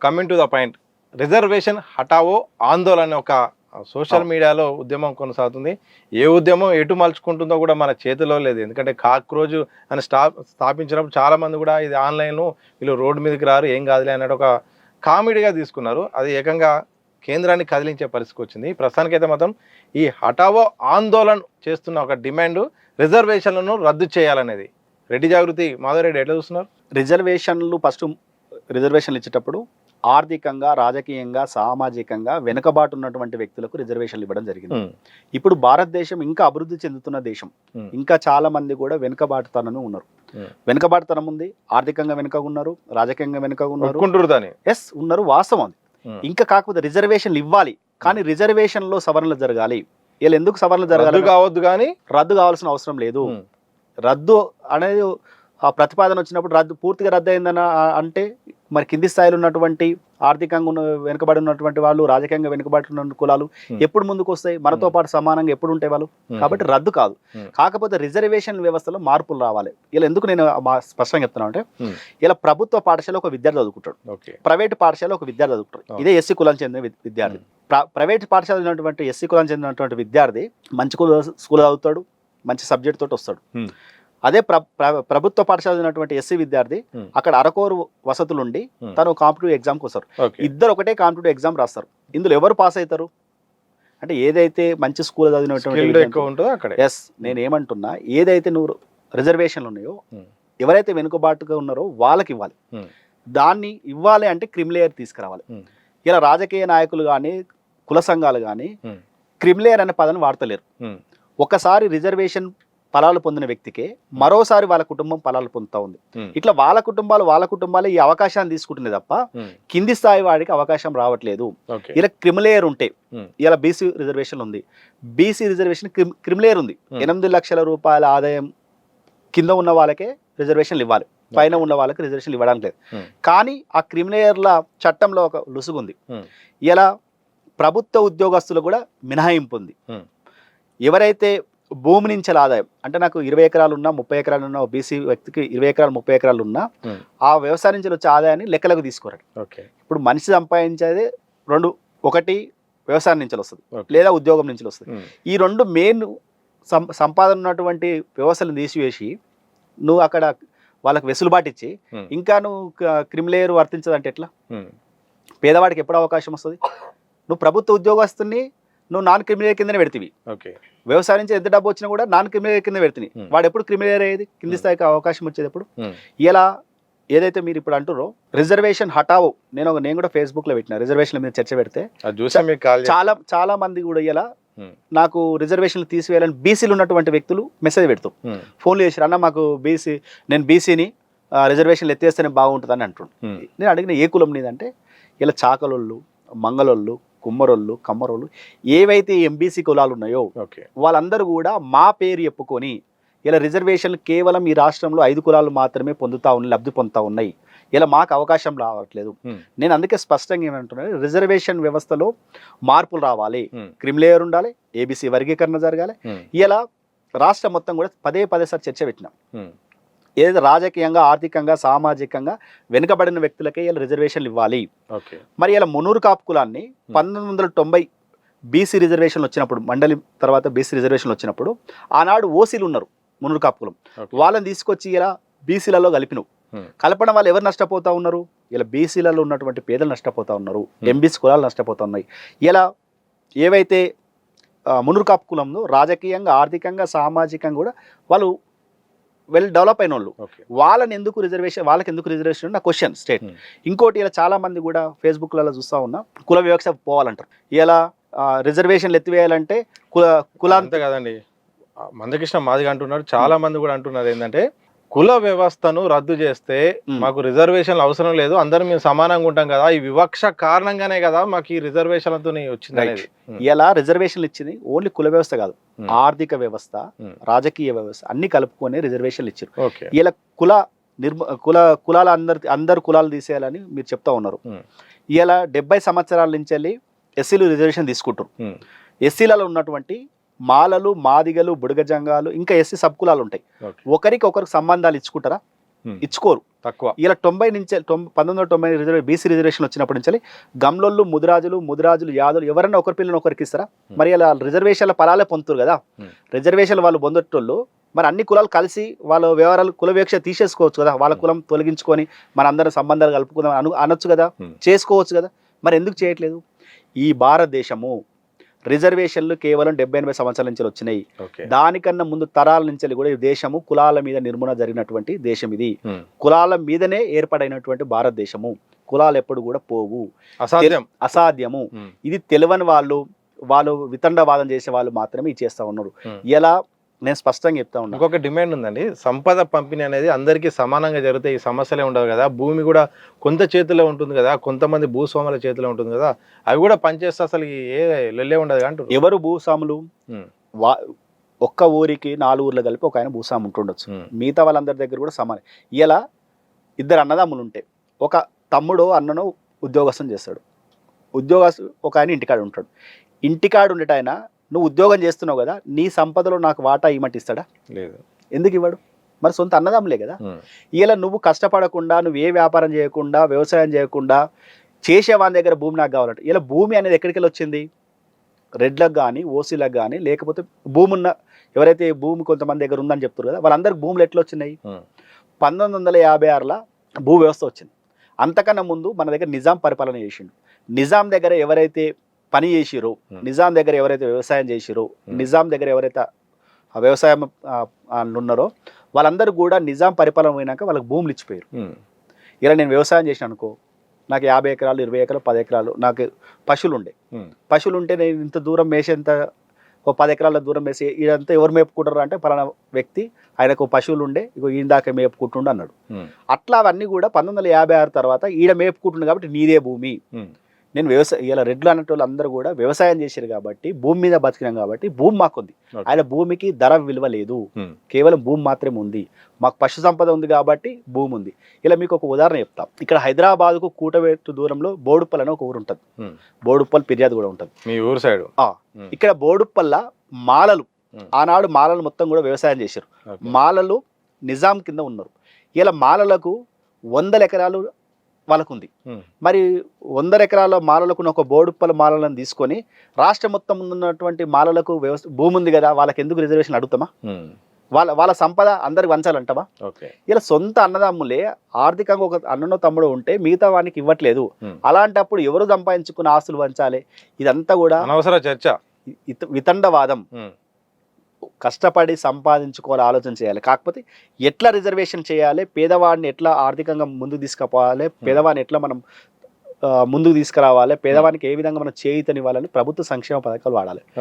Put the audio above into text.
Coming to the point, reservation హటావో ఆందోళన ఒక సోషల్ మీడియాలో ఉద్యమం కొనసాగుతుంది. ఏ ఉద్యమం ఎటు మలుచుకుంటుందో కూడా మన చేతిలో లేదు. ఎందుకంటే కాక్రోజ్ అని స్థాపించినప్పుడు చాలామంది కూడా ఇది ఆన్లైన్, వీళ్ళు రోడ్డు మీదకి రారు, ఏం కాదులే అన్నట్టు ఒక కామెడీగా తీసుకున్నారు. అది ఏకంగా కేంద్రాన్ని కదిలించే పరిస్థితికి వచ్చింది. ప్రస్తుతానికైతే మాత్రం ఈ హటావో ఆందోళన చేస్తున్న ఒక డిమాండ్ రిజర్వేషన్లను రద్దు చేయాలనేది. రెడ్డి జాగృతి మాధవరెడ్డి ఎట్లా చూస్తున్నారు? రిజర్వేషన్లు ఇచ్చేటప్పుడు ఆర్థికంగా, రాజకీయంగా, సామాజికంగా వెనుకబాటు ఉన్నటువంటి వ్యక్తులకు రిజర్వేషన్లు ఇవ్వడం జరిగింది. ఇప్పుడు భారతదేశం ఇంకా అభివృద్ధి చెందుతున్న దేశం. ఇంకా చాలా మంది కూడా వెనుకబాటుతనం ఉన్నారు. వెనుకబాటుతనం ఉంది, ఆర్థికంగా వెనుక ఉన్నారు, రాజకీయంగా వెనుక ఉన్నారు. ఎస్ ఉన్నారు, వాస్తవం అది. ఇంకా కాకపోతే రిజర్వేషన్లు ఇవ్వాలి, కానీ రిజర్వేషన్లో సవరణలు జరగాలి. వీళ్ళు ఎందుకు సవరణలు జరగాలి? కావద్దు, కానీ రద్దు కావాల్సిన అవసరం లేదు. రద్దు అనేది ఆ ప్రతిపాదన వచ్చినప్పుడు పూర్తిగా రద్దు అయిందని అంటే మరి కింది స్థాయిలో ఉన్నటువంటి ఆర్థికంగా వెనుకబడి ఉన్నటువంటి వాళ్ళు, రాజకీయంగా వెనుకబడి ఉన్న కులాలు ఎప్పుడు ముందుకు వస్తాయి? మనతో పాటు సమానంగా ఎప్పుడు ఉంటాయి వాళ్ళు? కాబట్టి రద్దు కాదు. కాకపోతే రిజర్వేషన్ వ్యవస్థలో మార్పులు రావాలి. ఇలా ఎందుకు నేను స్పష్టంగా చెప్తున్నా అంటే, ఇలా ప్రభుత్వ పాఠశాల ఒక విద్యార్థి చదువుకుంటాడు, ప్రైవేట్ పాఠశాల ఒక విద్యార్థి చదువుకుంటాడు. ఇదే ఎస్సీ కులానికి చెందిన విద్యార్థి. ప్రైవేట్ పాఠశాల ఉన్నటువంటి ఎస్సీ కులానికి చెందినటువంటి విద్యార్థి మంచి స్కూల్ చదువుతాడు, మంచి సబ్జెక్ట్ తోటి వస్తాడు. అదే ప్రభుత్వ పాఠశాల ఉన్నటువంటి ఎస్సీ విద్యార్థి అక్కడ అరకోరు వసతులుండి తను కాంపిటేటివ్ ఎగ్జామ్కి వస్తారు. ఇద్దరు ఒకటే కాంపిటేటివ్ ఎగ్జామ్ రాస్తారు. ఇందులో ఎవరు పాస్ అవుతారు అంటే, ఏదైతే మంచి స్కూల్ చదివినటువంటి ఎస్ నేను ఏమంటున్నా, ఏదైతే నువ్వు రిజర్వేషన్లు ఉన్నాయో, ఎవరైతే వెనుకబాటుగా ఉన్నారో వాళ్ళకి ఇవ్వాలి. దాన్ని ఇవ్వాలి అంటే క్రిమిలేయర్ తీసుకురావాలి. ఇలా రాజకీయ నాయకులు కానీ, కుల సంఘాలు కానీ క్రిమిలేయర్ అనే పదాన్ని వాడతలేరు. ఒకసారి రిజర్వేషన్ ఫలాలు పొందిన వ్యక్తికే మరోసారి వాళ్ళ కుటుంబం ఫలాలు పొందుతా ఉంది. ఇట్లా వాళ్ళ కుటుంబాలు ఈ అవకాశాన్ని తీసుకుంటున్నాయి తప్ప కింది స్థాయి వాడికి అవకాశం రావట్లేదు. ఇలా క్రిమిలేయర్ ఉంటే, ఇలా బీసీ రిజర్వేషన్ ఉంది, బీసీ రిజర్వేషన్ క్రిమిలేయర్ ఉంది. 8 లక్షల రూపాయల ఆదాయం కింద ఉన్న వాళ్ళకే రిజర్వేషన్లు ఇవ్వాలి, పైన ఉన్న వాళ్ళకి రిజర్వేషన్లు ఇవ్వడానికి లేదు. కానీ ఆ క్రిమిలేయర్ల చట్టంలో ఒక లుసుగుంది. ఇలా ప్రభుత్వ ఉద్యోగస్తులు కూడా మినహాయింపు ఉంది. ఎవరైతే భూమి నుంచి ఆదాయం అంటే, నాకు 20 ఎకరాలు ఉన్నా, 30 ఎకరాలు ఉన్నా, బీసీ వ్యక్తికి 20 ఎకరాలు 30 ఎకరాలు ఉన్నా, ఆ వ్యవసాయం నుంచి వచ్చే ఆదాయాన్ని లెక్కలకు తీసుకోరండి. ఇప్పుడు మనిషి సంపాదించేది ఒకటి వ్యవసాయం నుంచి వస్తుంది, లేదా ఉద్యోగం నుంచి వస్తుంది. ఈ రెండు మెయిన్ సంపాదన ఉన్నటువంటి వ్యవస్థలను తీసివేసి నువ్వు అక్కడ వాళ్ళకి వెసులుబాటు ఇచ్చి ఇంకా నువ్వు క్రిమిలేయర్ వర్తించదంటే ఎట్లా? పేదవాడికి ఎప్పుడు అవకాశం వస్తుంది? నువ్వు ప్రభుత్వ ఉద్యోగస్తుని నువ్వు నాన్ క్రిమిలేయర్ కిందనే పెడతీవి. వ్యవసాయం నుంచి ఎంత డబ్బు వచ్చినా కూడా నాన్ క్రిమిలేయర్ కింద పెడుతుంది. వాడు ఎప్పుడు క్రిమిలేయర్ అయ్యేది? కింది స్థాయికి అవకాశం వచ్చేది ఎప్పుడు? ఇలా ఏదైతే మీరు ఇప్పుడు అంటున్నారో రిజర్వేషన్ హటావో, నేను కూడా ఫేస్బుక్ లో పెట్టిన రిజర్వేషన్ల మీద చర్చ పెడితే చాలా మంది కూడా ఇలా నాకు రిజర్వేషన్లు తీసివేయాలని బీసీలు ఉన్నటువంటి వ్యక్తులు మెసేజ్ పెడతారు, ఫోన్లు చేశారు, అన్న మాకు నేను బీసీని రిజర్వేషన్లు ఎత్తేస్తేనే బాగుంటుంది అని అంటుండు. నేను అడిగిన ఏ కులం నీదంటే, ఇలా చాకలోళ్ళు, మంగళోళ్ళు, కుమ్మరోళ్ళు, కమ్మరోళ్ళు, ఏవైతే ఎంబీసీ కులాలు ఉన్నాయో వాళ్ళందరూ కూడా మా పేరు చెప్పుకొని ఇలా రిజర్వేషన్లు కేవలం ఈ రాష్ట్రంలో 5 కులాలు మాత్రమే లబ్ధి పొందుతా ఉన్నాయి, ఇలా మాకు అవకాశం రావట్లేదు. నేను అందుకే స్పష్టంగా ఏమంటున్నాను, రిజర్వేషన్ వ్యవస్థలో మార్పులు రావాలి, క్రిమిలేయర్ ఉండాలి, ఏబీసీ వర్గీకరణ జరగాలి. ఇలా రాష్ట్రం మొత్తం కూడా పదే సారి చర్చ పెట్టినాం. ఏదైతే రాజకీయంగా, ఆర్థికంగా, సామాజికంగా వెనుకబడిన వ్యక్తులకే ఇలా రిజర్వేషన్లు ఇవ్వాలి. మరి ఇలా మునూరు కాపు కులాన్ని 1990 బీసీ రిజర్వేషన్లు వచ్చినప్పుడు, మండలి తర్వాత బీసీ రిజర్వేషన్లు వచ్చినప్పుడు ఆనాడు ఓసీలు ఉన్నారు, మునూరు కాపు కులం, వాళ్ళని తీసుకొచ్చి ఇలా బీసీలలో కలపడం వల్ల ఎవరు నష్టపోతా ఉన్నారు? ఇలా బీసీలలో ఉన్నటువంటి పేదలు నష్టపోతా ఉన్నారు, ఎంబీసీ కులాలు నష్టపోతా ఉన్నాయి. ఇలా ఏవైతే మునూరు కాపు కులంలో రాజకీయంగా, ఆర్థికంగా, సామాజికంగా కూడా వాళ్ళు డెవలప్ అయిన వాళ్ళు, వాళ్ళకి ఎందుకు రిజర్వేషన్ నా క్వశ్చన్ స్టేట్. ఇంకోటి, ఇలా చాలా మంది కూడా ఫేస్బుక్లలో చూస్తూ ఉన్నా, కుల వివక్ష పోవాలంటారు. ఇలా రిజర్వేషన్లు ఎత్తివేయాలంటే అంతే కదండి. మందకృష్ణ మాదిగా అంటున్నారు, చాలా మంది కూడా అంటున్నారు ఏంటంటే, కుల వ్యవస్థను రద్దు చేస్తే మాకు రిజర్వేషన్లు అవసరం లేదు, అందరం మేము సమానంగా ఉంటాం కదా, ఈ వివక్ష కారణంగానే కదా మాకు ఈ రిజర్వేషన్లతో వచ్చింది. ఇలా రిజర్వేషన్లు ఇచ్చింది ఓన్లీ కుల వ్యవస్థ కాదు, ఆర్థిక వ్యవస్థ, రాజకీయ వ్యవస్థ అన్ని కలుపుకొని రిజర్వేషన్లు ఇచ్చారు. ఇలా కులాల అందరు కులాలు తీసేయాలని మీరు చెప్తా ఉన్నారు. ఇలా 70 సంవత్సరాల నుంచి వెళ్ళి ఎస్సీలు రిజర్వేషన్ తీసుకుంటారు. ఎస్సీలలో ఉన్నటువంటి మాలలు, మాదిగలు, బుడగజంగాలు, ఇంకా ఎస్సీ సబ్ కులాలు ఉంటాయి. ఒకరికి సంబంధాలు ఇచ్చుకుంటారా? ఇచ్చుకోరు. తక్కువ. ఇలా 1990 బీసీ రిజర్వేషన్ వచ్చినప్పటి నుంచి గమ్లోళ్ళు ముదిరాజులు యాదవులు ఎవరన్నా ఒకరి పిల్లని ఒకరికి ఇస్తారా? మరి ఇలా రిజర్వేషన్ల ఫలాలే పొందుతారు కదా. రిజర్వేషన్లు వాళ్ళు పొందటోళ్ళు మరి అన్ని కులాలు కలిసి వాళ్ళ వ్యవహారాలు కులవేక్ష తీసేసుకోవచ్చు కదా. వాళ్ళ కులం తొలగించుకొని మన అందరం సంబంధాలు కలుపుకుందాం అనొచ్చు కదా, చేసుకోవచ్చు కదా. మరి ఎందుకు చేయట్లేదు? ఈ భారతదేశము రిజర్వేషన్లు కేవలం 70-80 సంవత్సరాల నుంచి వచ్చినాయి. దానికన్నా ముందు తరాల నుంచి కూడా ఈ దేశము కులాల మీద నిర్మూలన జరిగినటువంటి దేశం ఇది. కులాల మీదనే ఏర్పడైనటువంటి భారతదేశము. కులాలు ఎప్పుడు కూడా పోవు, అసాధ్యము. ఇది తెలియని వాళ్ళు వితండవాదం చేసే వాళ్ళు మాత్రమే ఇది చేస్తా ఉన్నారు. ఎలా నేను స్పష్టంగా చెప్తా ఉన్నాను. ఇంకొక డిమాండ్ ఉందండి, సంపద పంపిణీ అనేది అందరికీ సమానంగా జరిగితే ఈ సమస్యలే ఉండవు కదా. భూమి కూడా కొంత చేతిలో ఉంటుంది కదా, కొంతమంది భూస్వాముల చేతిలో ఉంటుంది కదా, అవి కూడా పనిచేస్తే అసలు ఏ లెల్లే ఉండదు అంటారు. ఎవరు భూస్వాములు? ఒక్క ఊరికి 4 ఊర్లు కలిపి ఒక ఆయన భూస్వామి ఉంటుండొచ్చు, మిగతా వాళ్ళందరి దగ్గర కూడా సమానం. ఇలా 2 అన్నదమ్ములు ఉంటే ఒక తమ్ముడు అన్నను ఉద్యోగస్తుని చేస్తాడు. ఒక ఆయన ఇంటికాడ ఉంటాడు. ఇంటికాడ ఉండేట ఆయన నువ్వు ఉద్యోగం చేస్తున్నావు కదా, నీ సంపదలో నాకు వాటా ఇవ్వమంటే ఇస్తాడా? లేదు. ఎందుకు ఇవ్వడు? మరి సొంత అన్నదమ్ములే కదా. ఇలా నువ్వు కష్టపడకుండా, నువ్వు ఏ వ్యాపారం చేయకుండా, వ్యవసాయం చేయకుండా చేసే వాళ్ళ దగ్గర భూమి నాకు కావాలంటే, ఇలా భూమి అనేది ఎక్కడికి వెళ్ళి వచ్చింది? రెడ్లకు కానీ, ఓసీలకు కానీ, లేకపోతే భూమి ఉన్న ఎవరైతే భూమి కొంతమంది దగ్గర ఉందని చెప్తారు కదా, వాళ్ళందరికి భూములు ఎట్లా వచ్చినాయి? 1956లో భూ వ్యవస్థ వచ్చింది. అంతకన్నా ముందు మన దగ్గర నిజాం పరిపాలన చేసిండు. నిజాం దగ్గర ఎవరైతే పని చేసిరో, నిజాం దగ్గర ఎవరైతే వ్యవసాయం చేసిరో, నిజాం దగ్గర ఎవరైతే వ్యవసాయం ఉన్నారో వాళ్ళందరూ కూడా నిజాం పరిపాలన పోయినాక వాళ్ళకి భూములు ఇచ్చిపోయారు. ఇలా నేను వ్యవసాయం చేసిన అనుకో, నాకు 50 ఎకరాలు 20 ఎకరాలు 10 ఎకరాలు నాకు పశువులు ఉంటే నేను ఇంత దూరం మేసేంత, ఒక 10 ఎకరాల దూరం వేసి ఇదంతా ఎవరు మేపుకుంటారు అంటే పలానా వ్యక్తి, ఆయనకు పశువులు ఉండే ఇగో ఈయన దాకా మేపుకుంటుండు అన్నాడు. అట్లా అవన్నీ కూడా 1956 తర్వాత ఈడ మేపుకుంటుండు కాబట్టి నీదే భూమి. నేను ఇలా రెడ్లు అన్నట్టు అందరూ కూడా వ్యవసాయం చేశారు కాబట్టి, భూమి మీద బతికినాం కాబట్టి భూమి మాకుంది. ఆయన భూమికి ధర విలువ లేదు, కేవలం భూమి మాత్రమే ఉంది. మాకు పశు సంపద ఉంది కాబట్టి భూమి ఉంది. ఇలా మీకు ఒక ఉదాహరణ చెప్తాం. ఇక్కడ హైదరాబాద్కు కూటవేటు దూరంలో బోడుప్పల్ అనే ఒక ఊరు ఉంటుంది. బోడుప్పల్ ఫిర్యాదు కూడా ఉంటుంది మీ ఊరు సైడ్. ఇక్కడ బోడుప్పల్ల మాలలు, ఆనాడు మాలలు మొత్తం కూడా వ్యవసాయం చేశారు. మాలలు నిజాం కింద ఉన్నారు. ఇలా మాలలకు 100 ఎకరాలు వాళ్ళకుంది. మరి 100 ఎకరాల మాలలకు ఒక బోడుప్పల మాలలను తీసుకొని రాష్ట్రం మొత్తం ఉన్నటువంటి మాలలకు భూమి ఉంది కదా, వాళ్ళకి ఎందుకు రిజర్వేషన్ అడుగుతామా? వాళ్ళ సంపద అందరికి వంచాలంటావా? ఇలా సొంత అన్నదమ్ములే ఆర్థికంగా ఒక అన్ననో తమ్ముడు ఉంటే మిగతా వానికి ఇవ్వట్లేదు. అలాంటప్పుడు ఎవరు సంపాదించుకున్న ఆస్తులు వంచాలి? ఇదంతా కూడా అనవసర చర్చ, వితండవాదం. కష్టపడి సంపాదించుకోవాలి, ఆలోచన చేయాలి. కాకపోతే ఎట్లా రిజర్వేషన్ చేయాలి, పేదవాడిని ఎట్లా ఆర్థికంగా ముందుకు తీసుకుపోవాలి, పేదవాడిని ఎట్లా మనం ముందుకు తీసుకురావాలి, పేదవానికి ఏ విధంగా మనం చేయూతనివ్వాలని ప్రభుత్వ సంక్షేమ పథకాలు వాడాలి.